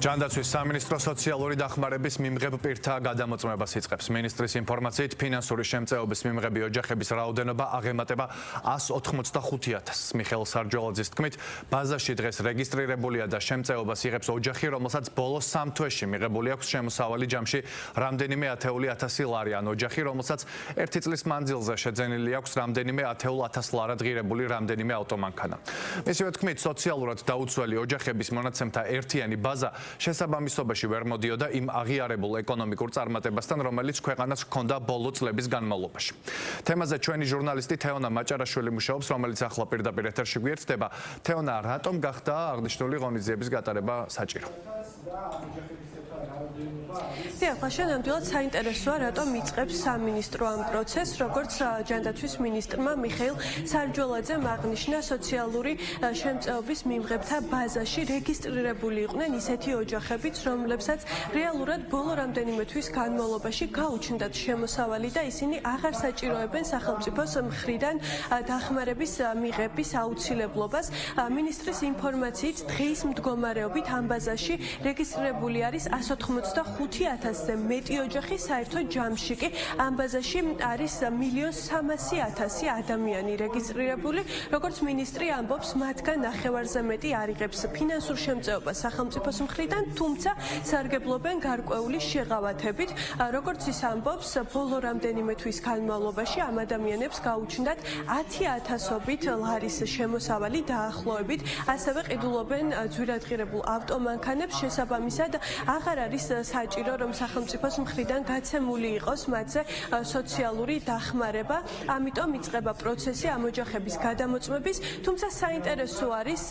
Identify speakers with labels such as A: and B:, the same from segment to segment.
A: ჯანდაცვის სამინისტრო სოციალური დახმარების მიმღებ პირთა გადამოწმებას იწყებს. მინისტრის ინფორმაციით, ფინანსური შემწეობის მიმღები ოჯახების რაოდენობა აღემატება 185,000-ს. მიხეილ სარჯველაძის თქმით, ბაზაში დღეს რეგისტრირებულია და შემწეობას იღებს ოჯახი, რომელსაც ბოლო 3 თვეში მიღებული აქვს შემოსავალი ჯამში რამდენიმე 10,000 ლარი, ან ოჯახი, რომელსაც 1 წლის მანძილზე შეძენილი აქვს რამდენიმე 10,000 ლარად ღირებული რამდენიმე ავტომანქანა. მისივე თქმით, სოციალურად დაუცველი ოჯახების მონაცემთა ერთიანი ბაზა შესაბამისობაში ვერ მოდიოდა იმ აღიარებულ ეკონომიკურ წარმატებასთან, რომელიც ქვეყანას ჰქონდა ბოლო წლების განმავლობაში. თემაზე ჩვენი ჟურნალისტი თეონა მაჭარაშვილი მუშაობს, რომელიც ახლა პირდაპირ ეთერში გვერდება. თეონა, რატომ გახდა აღნიშნული ღონისძიების გატარება საჭირო?
B: დიახ, ნამდვილად საინტერესოა, რატომ იწყებს სამინისტრო ამ პროცესს, როგორც ჯანდაცვის მინისტრმა მიხეილ სარჯველაძემ აღნიშნა, სოციალური შემწეობის მიმღებთა ბაზაში რეგისტრირებული იყვნენ ისეთი ოჯახებიც, რომლებსაც რეალურად ბოლო რამდენიმე თვის განმავლობაში გაუჩნდათ შემოსავალი და ისინი აღარ საჭიროებენ სახელმწიფოს მხრიდან დახმარების მიღების აუცილებლობას. მინისტრის ინფორმაციით, დღის მდგომარეობით ამ ბაზაში რეგისტრირებული არის 185,000-ზე მეტი ოჯახი, საერთო ჯამში კი ამ ბაზაში არის 1,300,000 ადამიანი რეგისტრირებული. როგორც მინისტრი ამბობს, მათგან ნახევარზე მეტი არ იღებს ფინანსურ შემწეობას სახელმწიფოს მხრიდან, თუმცა სარგებლობენ გარკვეული შეღავათებით. როგორც ის ამბობს, ბოლო რამდენიმე თვის განმავლობაში ამ ადამიანებს გაუჩნდათ 10,000-ობით ლარის შემოსავალი დაახლოებით, ასევე ყიდულობენ ძვირადღირებულ ავტომანქანებს, შესაბამისად აღარ არის საჭირო, რომ სახელმწიფოს მხრიდან გაცემული იყოს მათზე სოციალური დახმარება. ამიტომ იწყება პროცესი ამ ოჯახების გადამოწმების, თუმცა საინტერესო არის,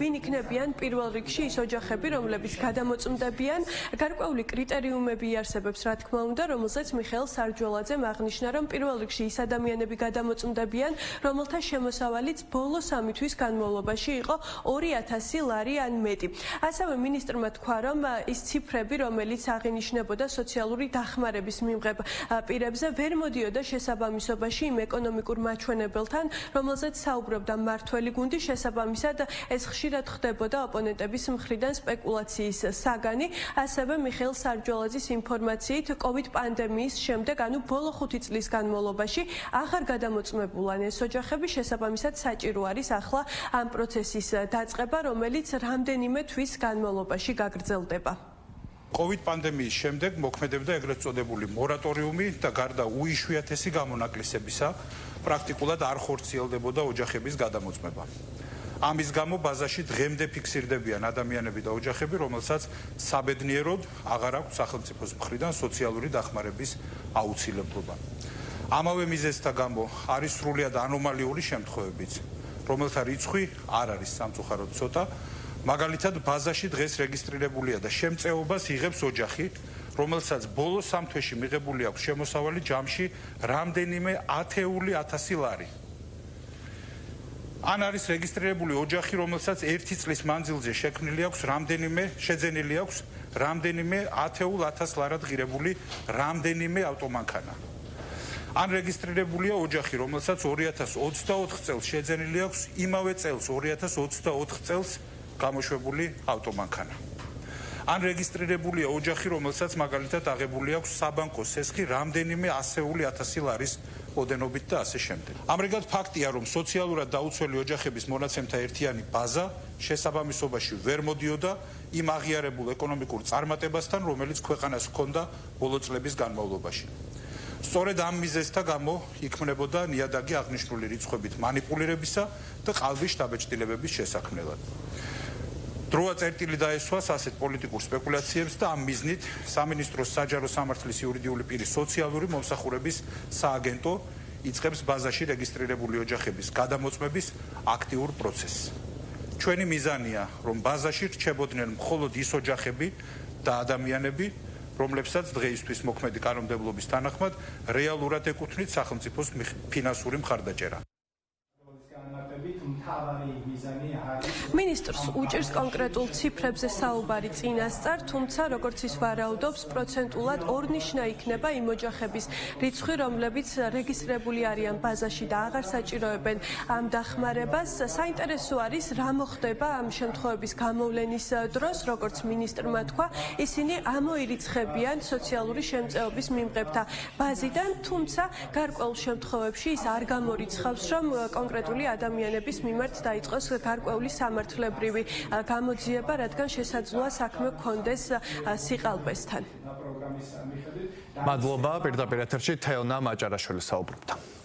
B: ვინ იქნებიან პირველ რიგში ის ოჯახები, რომლებიც გადამოწმდებიან. გარკვეული კრიტერიუმები იარსებებს, რა თქმა უნდა, რომელზეც მიხეილ სარჯველაძემ აღნიშნა, რომ პირველ რიგში ის ადამიანები გადამოწმდებიან, რომელთა შემოსავალიც ბოლო 3 თვის განმავლობაში იყო 2,000 ლარი ან მეტი. ასევე მინისტრმა თქვა, რომ ის ციფრები, რომელიც აღინიშნებოდა სოციალური დახმარების მიმღებ პირებზე, ვერ მოდიოდა შესაბამისობაში იმ ეკონომიკურ მაჩვენებელთან, რომელზეც საუბრობდა მმართველი გუნდი. შესაბამისად, ეს ხშირად ხდებოდა ოპონენტების მხრიდან სპეკულაციის საგანი. ასევე მიხეილ სარჯველაძის ინფორმაციით, COVID პანდემიის შემდეგ, ანუ ბოლო 5 წლის განმავლობაში აღარ გადამოწმებულან ეს ოჯახები, შესაბამისად საჭირო არის ახლა ამ პროცესის დაწყება, რომელიც რამდენიმე თვის განმავლობაში გაგრძელდება.
C: COVID პანდემიის შემდეგ მოქმედებდა ეგრეთ წოდებული მორატორიუმი და გარდა უიშვიათესი გამონაკლისებისა, პრაქტიკულად არ ხორციელდებოდა ოჯახების გადამოწმება. ამის გამო ბაზაში დღემდე ფიქსირდებიან ადამიანები და ოჯახები, რომელსაც საბედნიეროდ აღარ აქვს სახელმწიფოს მხრიდან სოციალური დახმარების აუცილებლობა. ამავე მიზეზთა გამო არის სრულიად ანომალიური შემთხვევებიც, რომელთა რიცხვი არ არის სამწუხაროდ ცოტა. მაგალითად, ბაზაში დღეს რეგისტრირებულია და შემწეობას იღებს ოჯახი, რომელსაც ბოლო 3 თვეში მიღებული აქვს შემოსავალი ჯამში რამდენიმე 10,000 ლარი. ან არის რეგისტრირებული ოჯახი, რომელსაც 1 წლის მანძილზე შექმნილი აქვს შეძენილი აქვს რამდენიმე 10,000 ლარად ღირებული რამდენიმე ავტომანქანა. ან რეგისტრირებულია ოჯახი, რომელსაც 2024 წელს შეძენილი აქვს იმავე წელს 2024 წელს გამოშვებული ავტომანქანა. ან რეგისტრირებულია ოჯახი, რომელსაც მაგალითად აღებული აქვს საბანკო სესხი რამდენიმე 100,000 ლარის ოდენობით და ასე შემდეგ. ამრიგად ფაქტია, რომ სოციალურად დაუცველი ოჯახების მონაცემთა ერთიანი ბაზა შესაბამისობაში ვერ მოდიოდა იმ აღიარებულ ეკონომიკურ წარმატებასთან, რომელიც ქვეყანას ჰქონდა ბოლო წლების განმავლობაში. სწორედ ამ მიზეზთა გამო იქმნებოდა ნიადაგი აღნიშნული რიცხვებით მანიპულირებისა და ყალბის შთაბეჭდილებების შესაქმნელად. დროა წერტილი დაესვას ასეთ პოლიტიკურ სპეკულაციებს და ამ მიზნით სამინისტროს საჯარო სამართლის იურიდიული პირის სოციალური მომსახურების სააგენტო იწყებს ბაზაში რეგისტრირებული ოჯახების გადამოწმების აქტიურ პროცესს. ჩვენი მიზანია, რომ ბაზაში რჩებოდნენ მხოლოდ ის ოჯახები და ადამიანები, რომლებსაც დღეისთვის მოქმედი კანონმდებლობის თანახმად რეალურად ეკუთვნით სახელმწიფოს ფინანსური მხარდაჭერა.
B: მინისტრს უჭირს კონკრეტულ ციფრებზე საუბარი წინასწარ, თუმცა როგორც ის ვარაუდობს, პროცენტულად ორნიშნა იქნება იმ ოჯახების რიცხვი, რომლებიც რეგისტრირებული არიან ბაზაში და აღარ საჭიროებენ ამ დახმარებას. საინტერესო არის, რა მოხდება ამ შემთხვევების გამოვლენის დროს, როგორც მინისტრმა თქვა, ისინი ამოირიცხებიან სოციალური შემწეობის მიმღებთა ბაზიდან, თუმცა გარკვეულ შემთხვევებში ის არ გამორიცხავს, რომ კონკრეტული ადამიანების მიმართ დაიწყოს გარკვეული სამართლებრივი გამოძიება, რადგან შესაძლოა საქმე გქონდეს სიყალბესთან.
A: მადლობა, პირდაპირ ეთერში თეონა მაჭარაშვილი საუბრობდა.